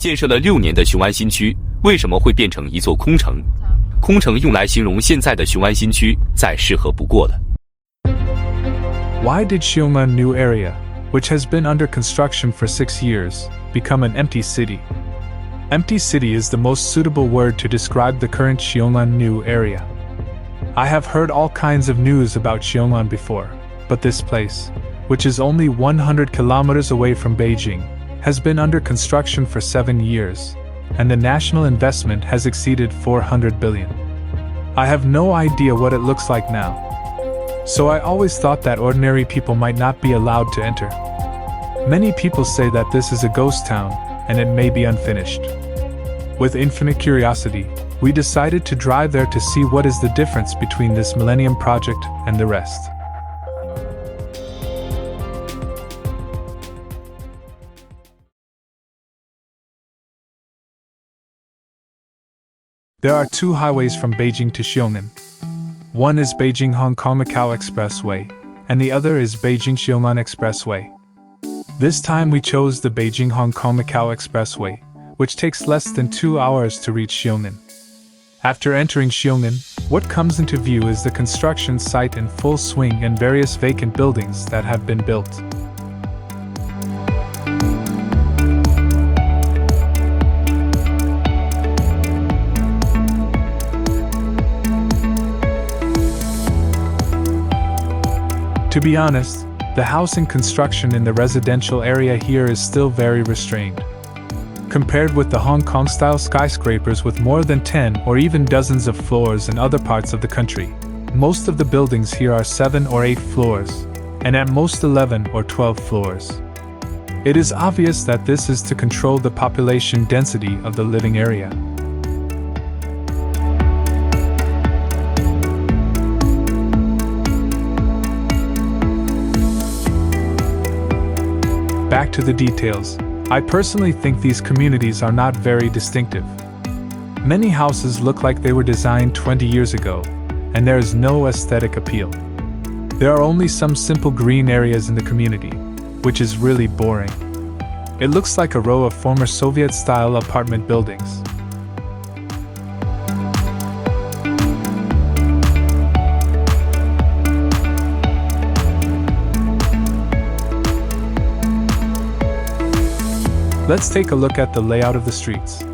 建设了6年的雄安新区为什么会变成一座空城？空城用来形容现在的雄安新区再适合不过了。Why did Xiongan New Area, which has been under construction for 6 years, become an empty city? Empty city is the most suitable word to describe the current Xiongan New Area. I have heard all kinds of news about Xiongan before, but this place, which is only 100 kilometers away from Beijing, has been under construction for 7 years, and the national investment has exceeded 400 billion. I have no idea what it looks like now. So I always thought that ordinary people might not be allowed to enter. Many people say that this is a ghost town, and it may be unfinished. With infinite curiosity, we decided to drive there to see what is the difference between this Millennium Project and the rest. There are 2 highways from Beijing to Xiongan. One is Beijing-Hong Kong-Macau Expressway, and the other is Beijing-Xiongan Expressway. This time we chose the Beijing-Hong Kong-Macau Expressway, which takes less than 2 hours to reach Xiongan. After entering Xiongan, what comes into view is the construction site in full swing and various vacant buildings that have been built. To be honest, the housing construction in the residential area here is still very restrained. Compared with the Hong Kong-style skyscrapers with more than 10 or even dozens of floors in other parts of the country, most of the buildings here are 7 or 8 floors, and at most 11 or 12 floors. It is obvious that this is to control the population density of the living area. Back to the details. I personally think these communities are not very distinctive. Many houses look like they were designed 20 years ago, and there is no aesthetic appeal. There are only some simple green areas in the community, which is really boring. It looks like a row of former Soviet-style apartment buildings. Let's take a look at the layout of the streets.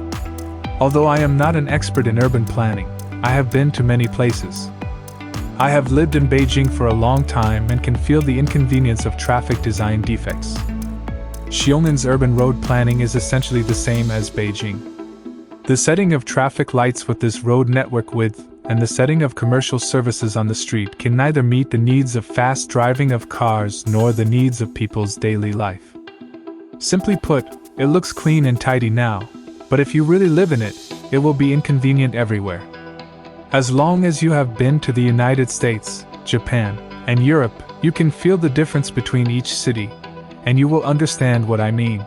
Although I am not an expert in urban planning, I have been to many places. I have lived in Beijing for a long time and can feel the inconvenience of traffic design defects. Xiongan's urban road planning is essentially the same as Beijing. The setting of traffic lights with this road network width and the setting of commercial services on the street can neither meet the needs of fast driving of cars nor the needs of people's daily life. Simply put, it looks clean and tidy now, but if you really live in it, it will be inconvenient everywhere. As long as you have been to the United States, Japan, and Europe, you can feel the difference between each city, and you will understand what I mean.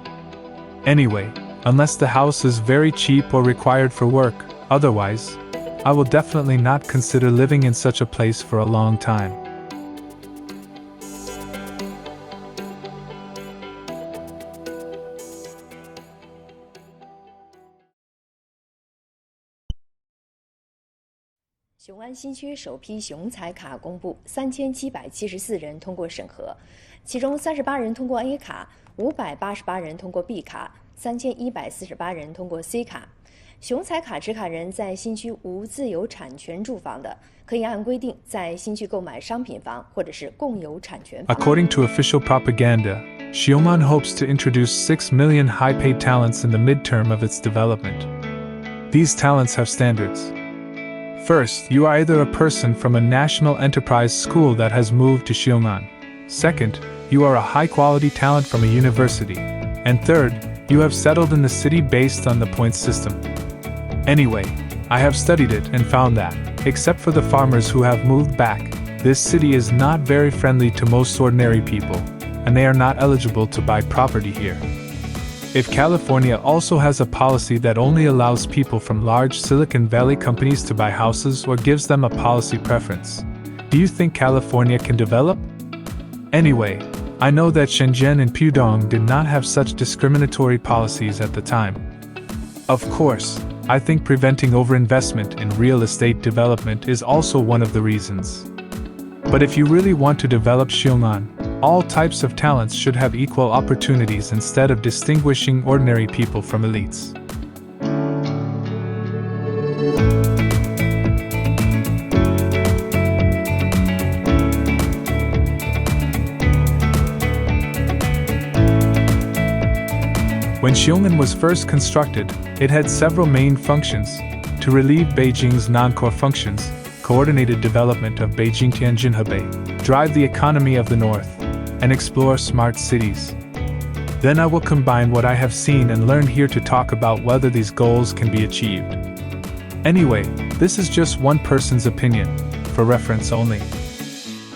Anyway, unless the house is very cheap or required for work, otherwise, I will definitely not consider living in such a place for a long time.雄安新区首批雄才卡公布，3774人通过审核，其中38人通过 A 卡，588人通过 B 卡，3148人通过 C 卡。雄才卡持卡人在新区无自有产权住房的，可以按规定在新区购买商品房或者是共有产权房。According to official propaganda, Xiongan hopes to introduce 6 million high-paid talents in the midterm of its development. These talents have standards. First, you are either a person from a national enterprise school that has moved to Xiongan. Second, you are a high-quality talent from a university. And third, you have settled in the city based on the points system. Anyway, I have studied it and found that, except for the farmers who have moved back, this city is not very friendly to most ordinary people, and they are not eligible to buy property here. If California also has a policy that only allows people from large Silicon Valley companies to buy houses or gives them a policy preference, do you think California can develop? Anyway, I know that Shenzhen and Pudong did not have such discriminatory policies at the time. Of course, I think preventing overinvestment in real estate development is also one of the reasons. But if you really want to develop Xiongan, all types of talents should have equal opportunities instead of distinguishing ordinary people from elites. When Xiongan was first constructed, it had several main functions: to relieve Beijing's non-core functions, coordinated development of Beijing-Tianjin-Hebei, drive the economy of the north, and explore smart cities. Then I will combine what I have seen and learned here to talk about whether these goals can be achieved. Anyway, this is just one person's opinion, for reference only.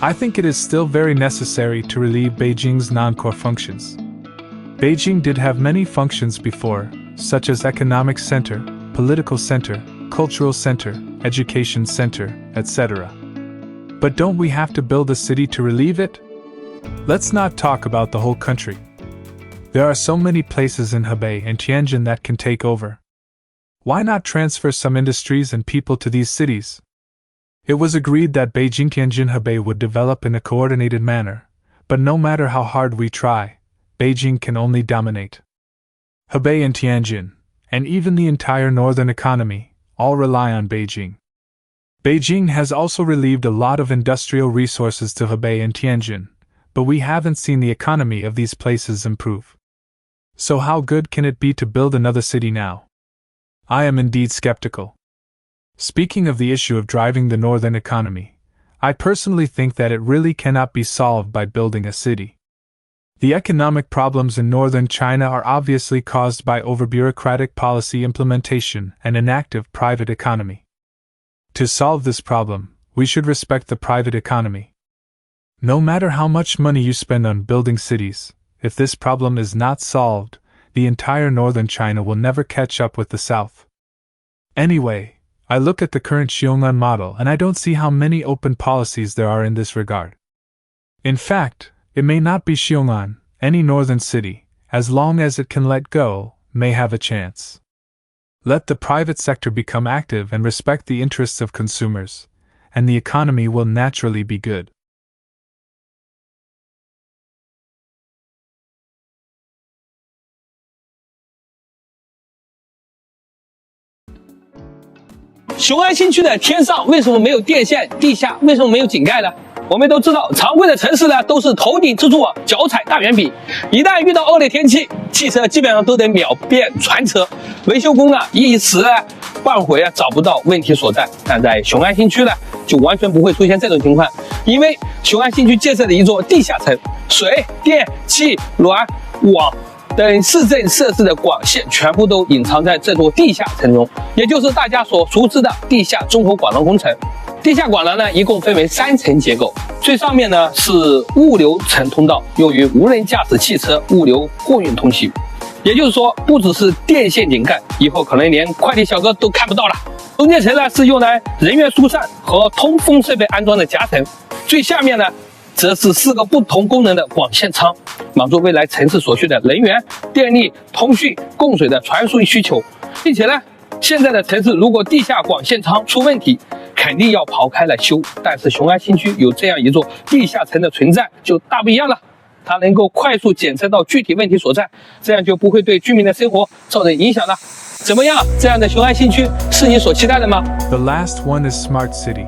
I think it is still very necessary to relieve Beijing's non-core functions. Beijing did have many functions before, such as economic center, political center, cultural center, education center, etc. But don't we have to build a city to relieve it? Let's not talk about the whole country. There are so many places in Hebei and Tianjin that can take over. Why not transfer some industries and people to these cities? It was agreed that Beijing-Tianjin-Hebei would develop in a coordinated manner, but no matter how hard we try, Beijing can only dominate. Hebei and Tianjin, and even the entire northern economy, all rely on Beijing. Beijing has also relieved a lot of industrial resources to Hebei and Tianjin, but we haven't seen the economy of these places improve. So how good can it be to build another city now? I am indeed skeptical. Speaking of the issue of driving the northern economy, I personally think that it really cannot be solved by building a city. The economic problems in northern China are obviously caused by over-bureaucratic policy implementation and an active private economy. To solve this problem, we should respect the private economy. No matter how much money you spend on building cities, if this problem is not solved, the entire northern China will never catch up with the south. Anyway, I look at the current Xiongan model and I don't see how many open policies there are in this regard. In fact, it may not be Xiongan, any northern city, as long as it can let go, may have a chance. Let the private sector become active and respect the interests of consumers, and the economy will naturally be good.雄安新区的天上为什么没有电线，地下为什么没有井盖呢？我们都知道，常规的城市呢都是头顶支柱，脚踩大圆笔。一旦遇到恶劣天气，汽车基本上都得秒变船车，维修工呢一时半会找不到问题所在。但在雄安新区呢，就完全不会出现这种情况，因为雄安新区建设了一座地下城，水电气暖网等市政设施的管线全部都隐藏在这座地下城中，也就是大家所熟知的地下综合管廊工程。地下管廊呢，一共分为3层结构，最上面呢是物流层通道，用于无人驾驶汽车物流货运通行。也就是说，不只是电线井盖，以后可能连快递小哥都看不到了。中间层呢是用来人员疏散和通风设备安装的夹层，最下面呢则是4个不同功能的管线仓，满足未来城市所需的能源、电力、通讯、供水的传输需求，并且呢，现在的城市如果地下管线仓出问题，肯定要刨开来修。但是雄安新区有这样一座地下城的存在，就大不一样了。它能够快速检测到具体问题所在，这样就不会对居民的生活造成影响了。怎么样？这样的雄安新区是你所期待的吗？ The last one is smart city.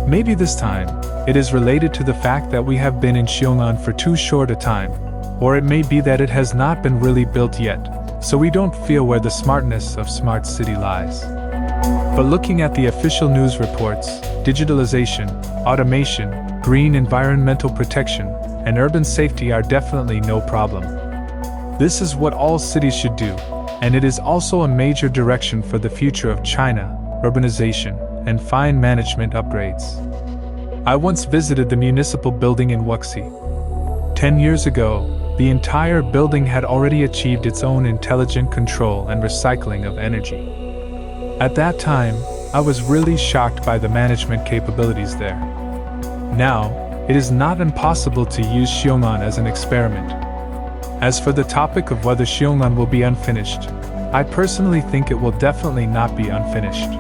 Maybe this time, it is related to the fact that we have been in Xiongan for too short a time, or it may be that it has not been really built yet, so we don't feel where the smartness of smart city lies. But looking at the official news reports, digitalization, automation, green environmental protection, and urban safety are definitely no problem. This is what all cities should do, and it is also a major direction for the future of China, urbanization, and fine management upgrades. I once visited the municipal building in Wuxi. 10 years ago, the entire building had already achieved its own intelligent control and recycling of energy. At that time, I was really shocked by the management capabilities there. Now, it is not impossible to use Xiongan as an experiment. As for the topic of whether Xiongan will be unfinished, I personally think it will definitely not be unfinished.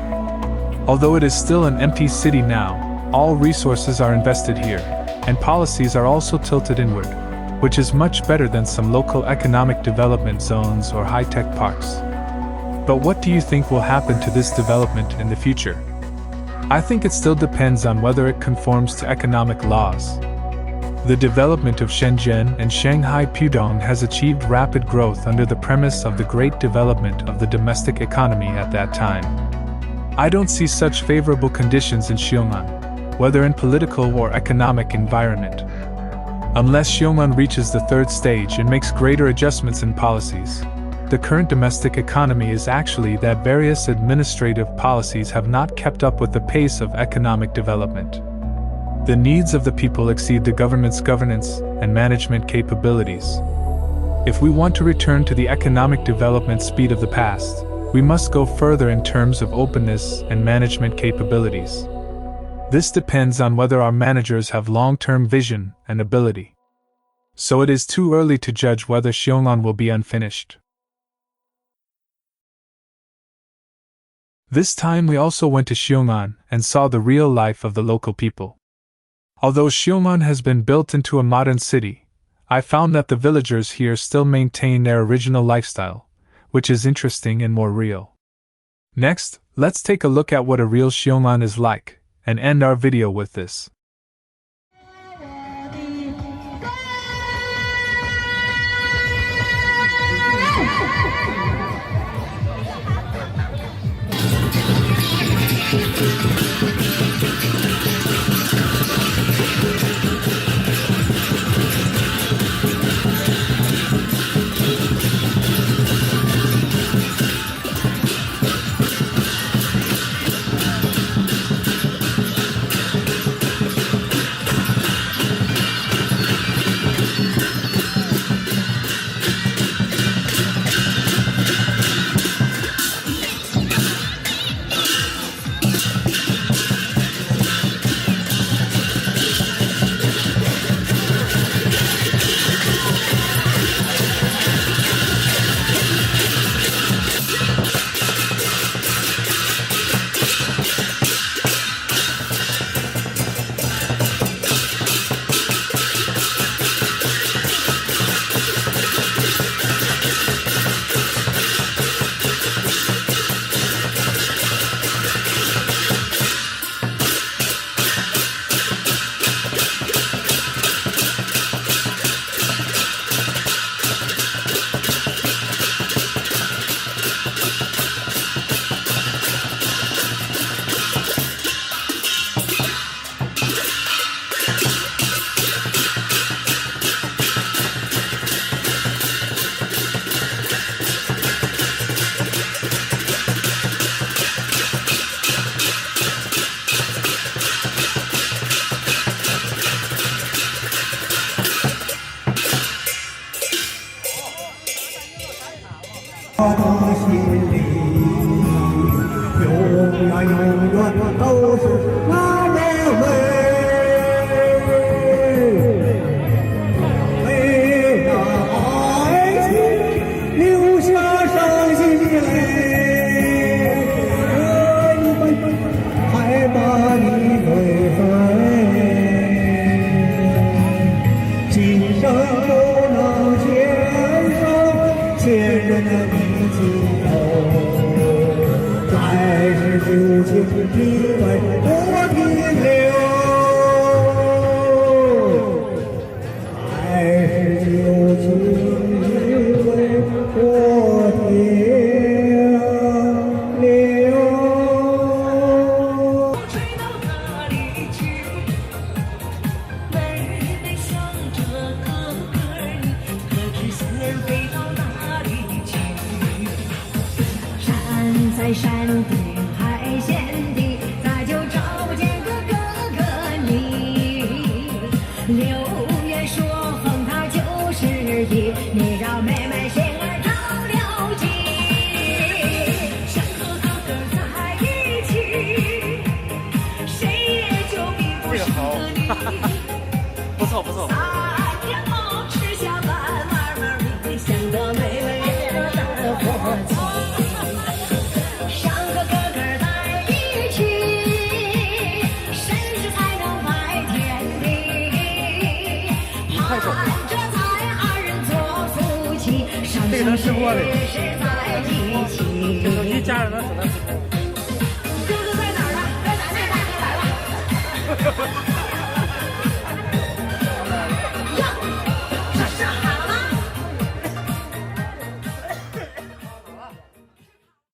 Although it is still an empty city now, all resources are invested here, and policies are also tilted inward, which is much better than some local economic development zones or high-tech parks. But what do you think will happen to this development in the future? I think it still depends on whether it conforms to economic laws. The development of Shenzhen and Shanghai Pudong has achieved rapid growth under the premise of the great development of the domestic economy at that time. I don't see such favorable conditions in Xiongan, whether in political or economic environment. Unless Xiongan reaches the third stage and makes greater adjustments in policies, the current domestic economy is actually that various administrative policies have not kept up with the pace of economic development. The needs of the people exceed the government's governance and management capabilities. If we want to return to the economic development speed of the past, we must go further in terms of openness and management capabilities. This depends on whether our managers have long-term vision and ability. So it is too early to judge whether Xiongan will be unfinished. This time we also went to Xiongan and saw the real life of the local people. Although Xiongan has been built into a modern city, I found that the villagers here still maintain their original lifestyle, which is interesting and more real. Next, let's take a look at what a real Xiongan is like, and end our video with this.不错不错。吃下饭，慢慢味香的美味的火鸡。快手。这个能吃播的。